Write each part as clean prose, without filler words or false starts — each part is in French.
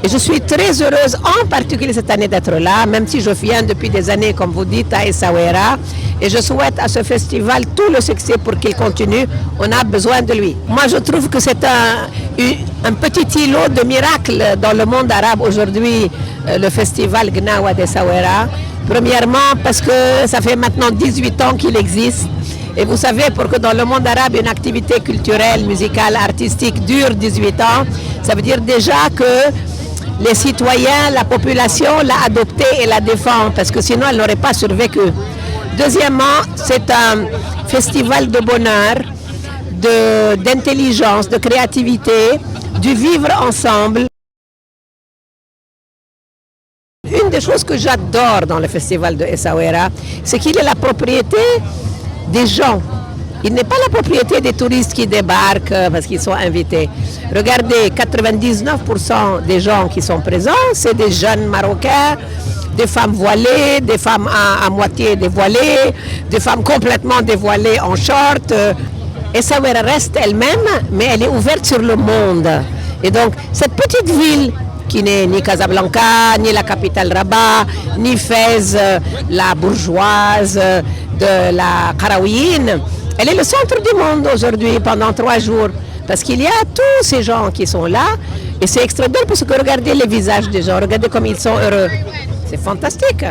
Et je suis très heureuse, en particulier cette année, d'être là, même si je viens depuis des années, comme vous dites, à Essaouira. Et je souhaite à ce festival tout le succès pour qu'il continue. On a besoin de lui. Moi, je trouve que c'est un petit îlot de miracle dans le monde arabe aujourd'hui, le festival Gnawa d'Essaouira. Premièrement, parce que ça fait maintenant 18 ans qu'il existe. Et vous savez, pour que dans le monde arabe, une activité culturelle, musicale, artistique dure 18 ans, ça veut dire déjà que les citoyens, la population l'a adopté et la défend, parce que sinon elle n'aurait pas survécu. Deuxièmement, c'est un festival de bonheur, d'intelligence, de créativité, du vivre ensemble. Une des choses que j'adore dans le festival de Essaouira, c'est qu'il est la propriété des gens. Il n'est pas la propriété des touristes qui débarquent parce qu'ils sont invités. Regardez, 99% des gens qui sont présents, c'est des jeunes Marocains, des femmes voilées, des femmes à moitié dévoilées, des femmes complètement dévoilées en short. Essaouira reste elle-même, mais elle est ouverte sur le monde. Et donc, cette petite ville qui n'est ni Casablanca, ni la capitale Rabat, ni Fès, la bourgeoise de la Karaouine, elle est le centre du monde aujourd'hui pendant 3 jours. Parce qu'il y a tous ces gens qui sont là. Et c'est extraordinaire parce que regardez les visages des gens, regardez comme ils sont heureux. C'est fantastique.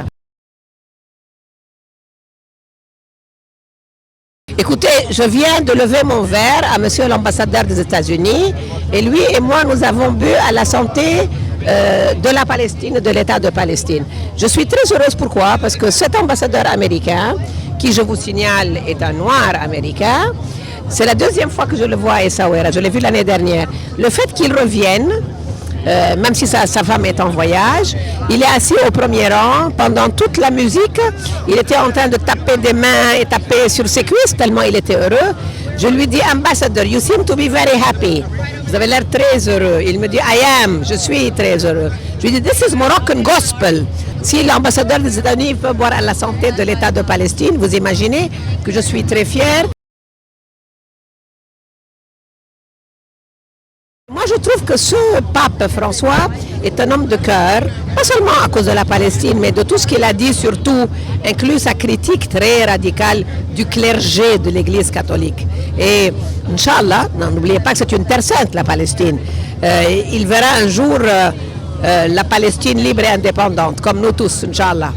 Écoutez, je viens de lever mon verre à monsieur l'ambassadeur des États-Unis. Et lui et moi, nous avons bu à la santé de la Palestine, de l'État de Palestine. Je suis très heureuse, pourquoi? Parce que cet ambassadeur américain, qui je vous signale est un noir américain, c'est la 2e fois que je le vois à Essaouira, je l'ai vu l'année dernière. Le fait qu'il revienne, même si sa femme est en voyage, il est assis au premier rang pendant toute la musique, il était en train de taper des mains et taper sur ses cuisses tellement il était heureux. Je lui dis, ambassador, you seem to be very happy. Vous avez l'air très heureux. Il me dit, je suis très heureux. Je lui dis, this is Moroccan gospel. Si l'ambassadeur des États-Unis peut boire à la santé de l'État de Palestine, vous imaginez que je suis très fière. Moi, je trouve que ce pape François est un homme de cœur, pas seulement à cause de la Palestine, mais de tout ce qu'il a dit, surtout, inclut sa critique très radicale du clergé de l'Église catholique. Et, Inch'Allah, n'oubliez pas que c'est une terre sainte, la Palestine. Il verra un jour la Palestine libre et indépendante, comme nous tous, Inch'Allah.